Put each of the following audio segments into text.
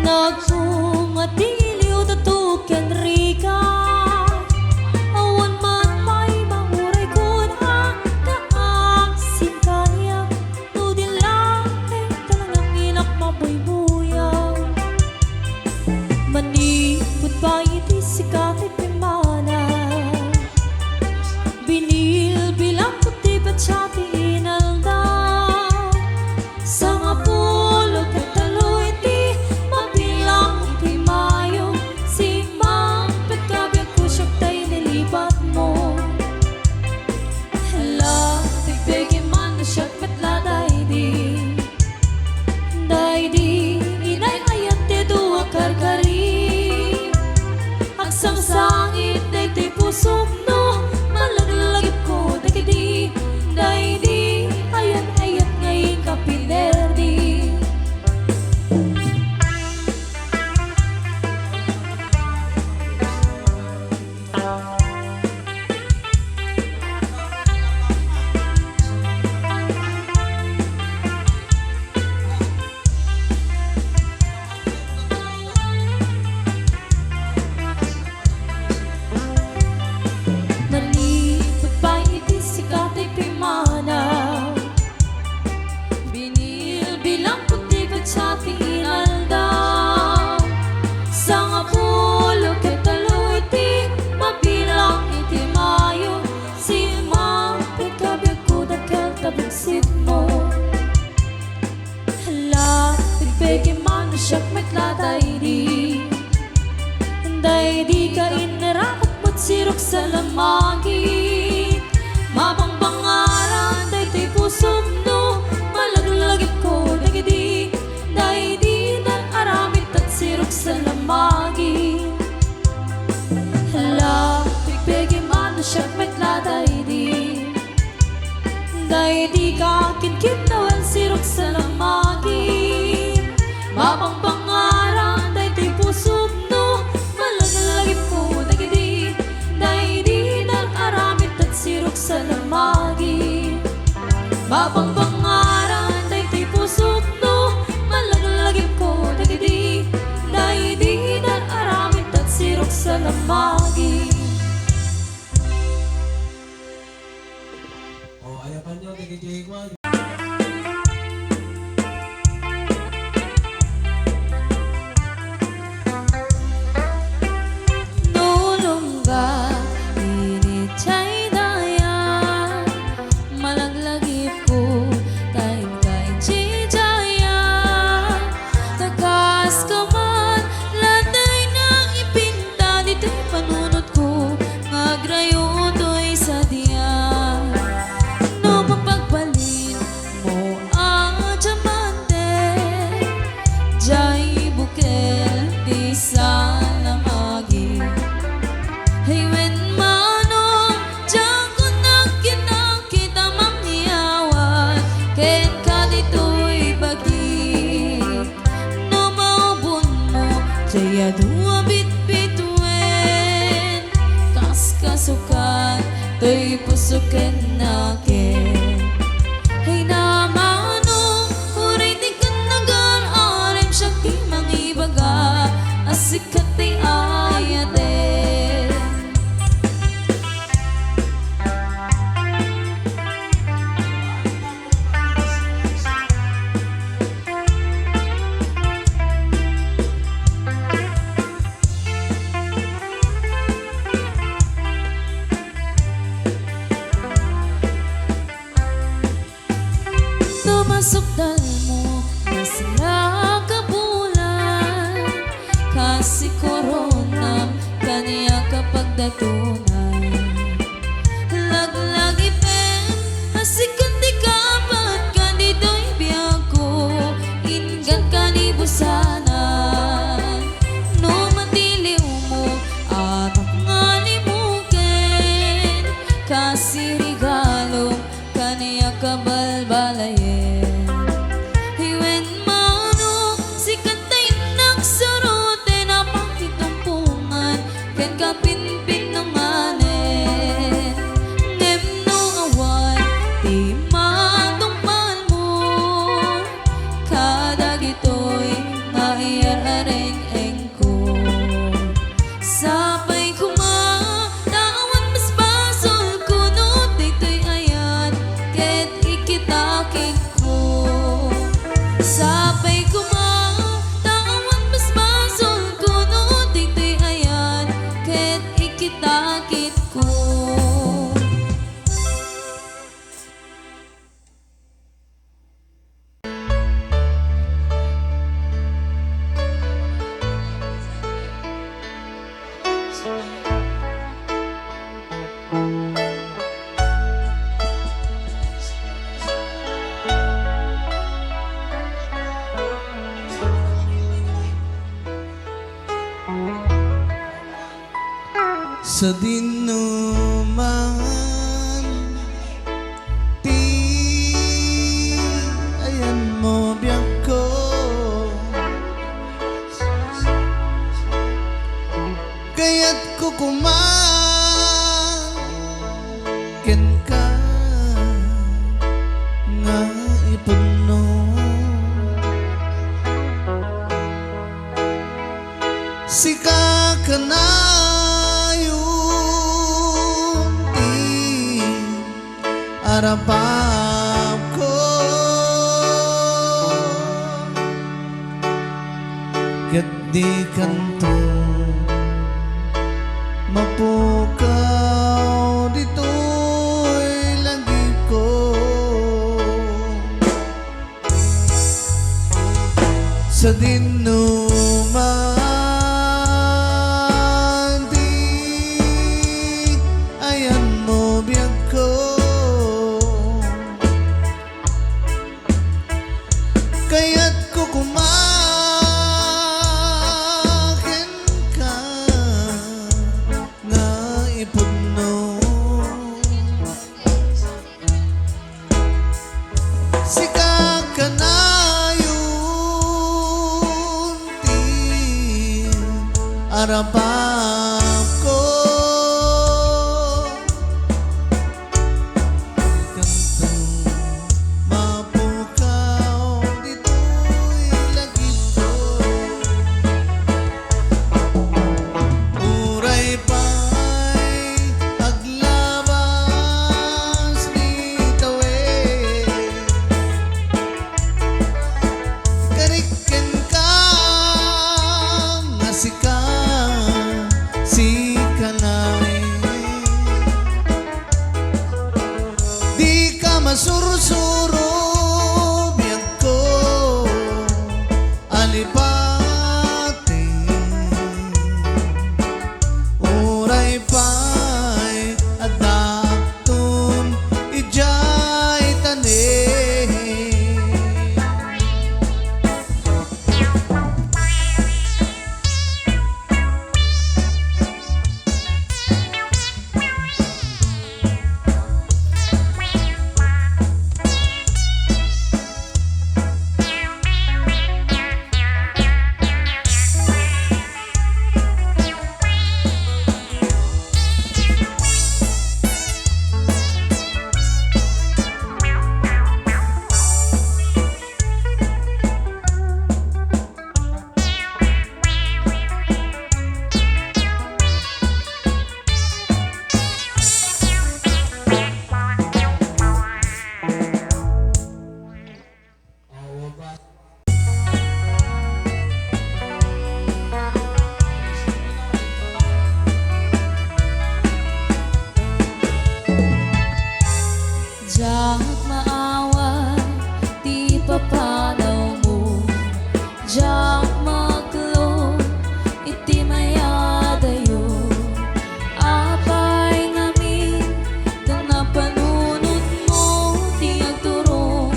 Nagpungatiliw na tukyan rika. Awan man may manguray kun ang kaaksin kaya. Tudin lang ay talagang inak mabuybuyaw. Manipod ba iti sikati pimana. Binil bilang puti ba't siya tinalda. Sa nga pulog at taloy iti mabilang iti mayo. Si Mampet kabyag ko siya tayo nilipat mo. Hala, tigbigin man na siya petla daydi. Daydi, inay ayat ti duwa karkari. Ang sangsangit na iti pusok no. Malaglagip ko dagidi. Daydi, ayat ayat ngayon kapinerdi. Malipot pa iti sikati pimana. Binil bilang puti ba't siya tinaldaw. Sa nga pulog at taloy iti mabilang iti mayo. Si Mampet kabyag ko dakel tabagsit mo. Hala, tigbigin man na siya metla daydi. Daydi ka inarakot mo't sirok sa lamagit. Mapangpangaran daydi pusok no. Malaglagip ko dagidi. Daydi dan aramid at sirok sa lamagit. Hala, tigbigin man na siya metla daydi. Daydi ka kinkit nawal sirok sa lamagit. Mapangpangaran daydi pusok no. Malaglagip ko dagidi. Daydi dan aramid at sirok sa lamagit. Mapangpangaran daydi pusok no. Malaglagip ko dagidi. Daydi dan aramid at sirok sa lamagit. Oh, ayapan nyo, kikijay ko. Nulungga init chay daya. Malaglagip ko kain kain chijaya. Takas ka man landay nang ipinta. Dito'y panunod ko ngagrayo to'y sadya. No mapagbalin mo ang diamante. Jay bukel di sa lamagi. Hey when manong diyan ko nagkinakita manghiyawan. Ken ka dito'y bagi. No maubon mo jaya dua bit-bitwen. Kas kasukan to'y pusuken nakin. Hey na manong huray di ka nagar-arem siya di mangibaga. Asikat di ayate. Tumasok dal mo na sila kabulan. Kasi koronam kaniya kapag datunay. Laglag ipen asikan di kapat ka dito'y biyag ko. Ingat ka ni busanan. No matiliw mo anak nga ni muken. Kasi regalo kaniya kabalbalayen. Hiwen mano si kantay nagsarote na pakitumpungan. Ken kapinpin ng kareng-eng ko. Sapay kumatawan mas basol kuno dito'y ayan ket ikitakik ko. Sapay kumatawan mas basol kuno dito'y ayan ket ikitakit ko. Sa dinuman ti ayan mo biyak ko, kaya't ko kumakin ka nga ipuno. Sika ka na arapap ko, ket di kanto mapukaw dito'y lagi ko. Sa dinuman di ayan mo biyak ko, kaya't ko kumakin ka nga ipuno. Sika ka na yun ti arapap ko, si kanay di ka masursuro biyag ko alipati uray pa'y adaptun ijay tanin. Diyak maawa, di papanaw mo. Diyak maklo, iti mayadayo. Apay ngamin, na panunod mo. Di agturong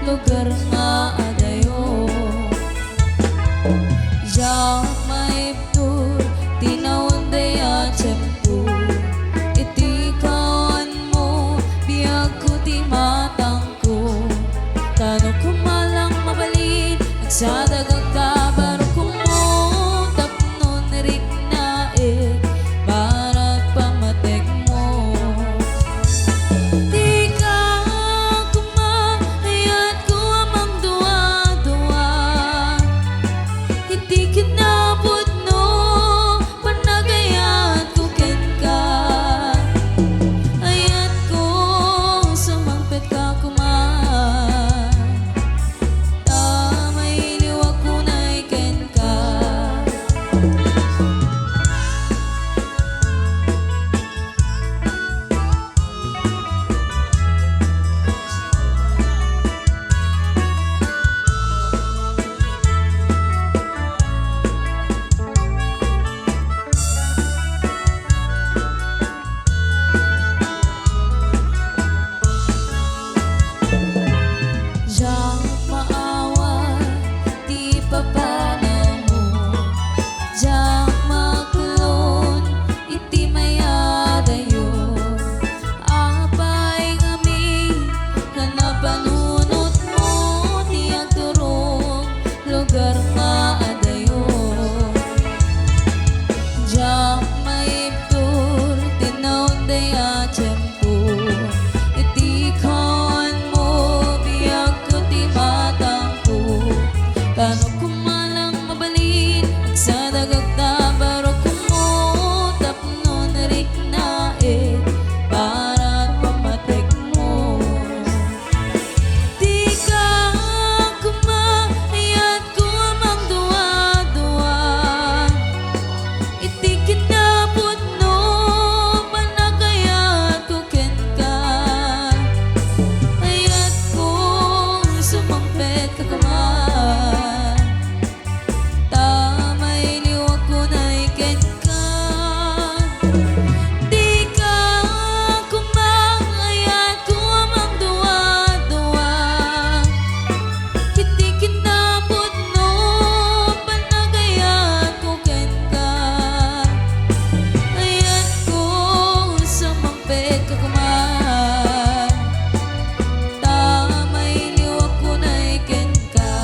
lugar nga adayo. Diyak maibtur, tinawon daya tiyempo. Iti kawan mo, biyag ko ti matang ko. Tano kumalang mabalin, nagsadagang kabaro ko mo. Tapnon rik na barat pamatek mo. Di ka kumayat ko amang dua-dua. Hindi dagagda baro kumutap no narik na para pamatek mo. Di ka kumayat ko amang dua-dua, iti kinapot no panagayat ko ken ka. Ayat kong sumampet ka kuman, tamay liwag ko na iken ka. Di ka kumayat ko amang dua-dua, kiti kinapot no panagayat ko ken ka. Ayat kong sumampet ka kuman, tamay liwag ko na iken ka.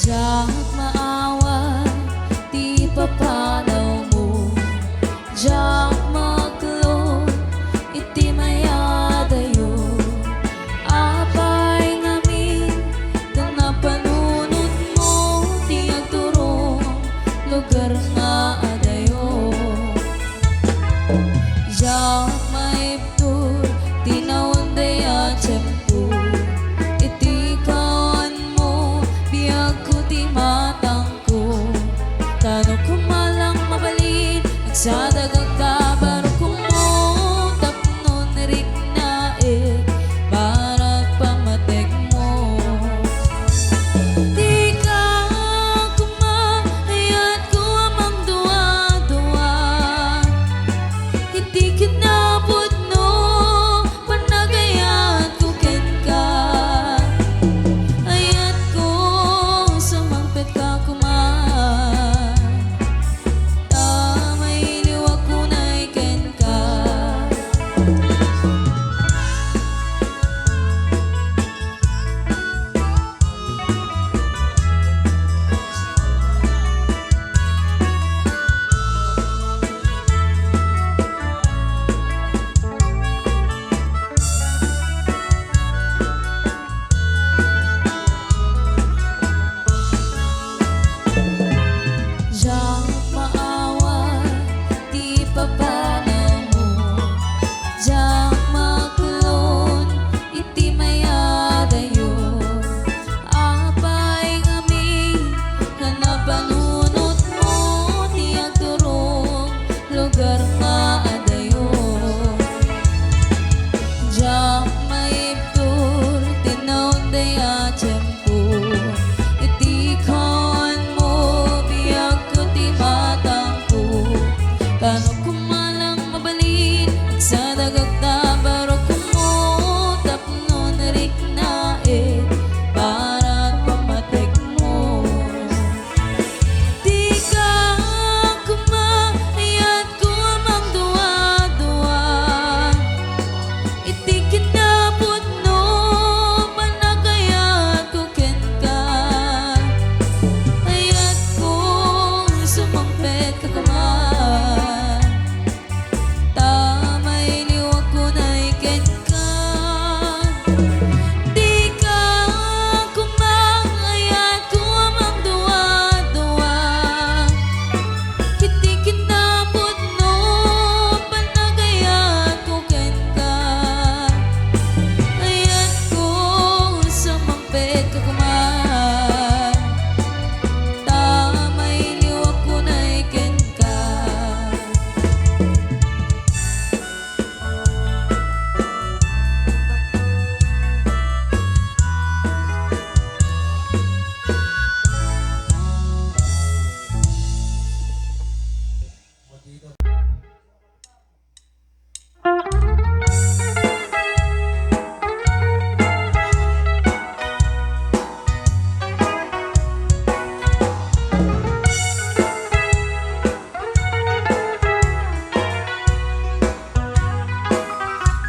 Diyak maawa, di papanaw mo. Diyak maglo, iti mayadayo. Apay ngamin, na panunod mo, di agturong lugar nga adayo. Diyak maibtur, tinawon daya tiyempo. Iti kawan mo, biyag ko di matang ko. Tano kumalang mabalin, nagsadagagda baro kumutap no narik na para pamatek mo. Di ka kumayat ko amang dua-dua, iti kinapot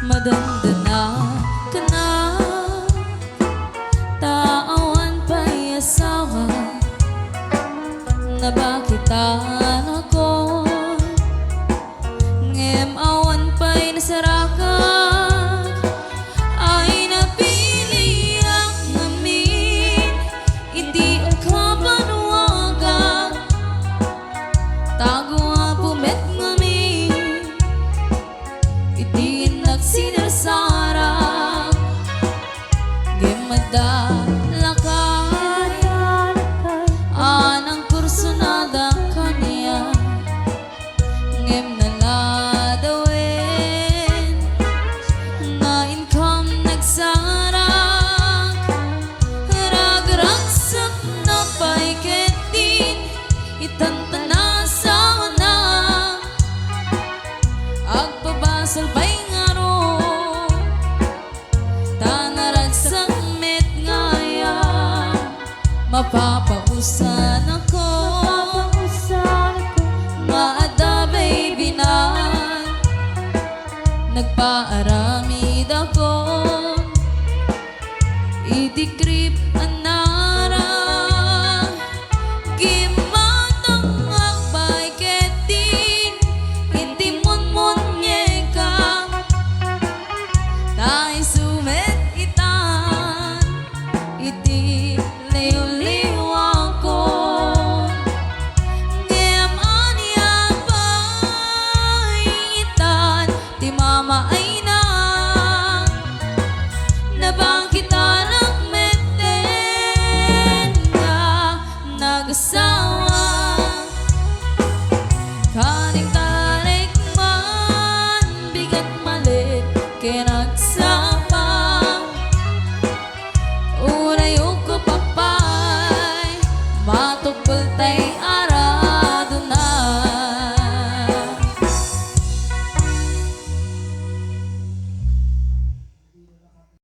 madandana ka na, taawan pa'y asawa, na bakitan ako, ngem awan pa'y nasarakan, ay napili ang amin, iti ang kapanuwaga, tago nga pumet ngamin, iti nagsinasarang, ngem madalakay, anang kursunada kaniya, ngem naladawin, nga income nagsarang, ragragsak na paiketin, itantana sa wana, agpabasal pa'y ngaro, tanaragsak met ngaya, mapapausan ako, maada baby na, nagpaaramid ako, idikrip anara, gimatang akbay ketin, intimon monyeka, tayo sumet itan, iti liw-liwa ko, ngem anya ba'y itan, ti mama ay na, nabangkitan ang meten nga, nagasama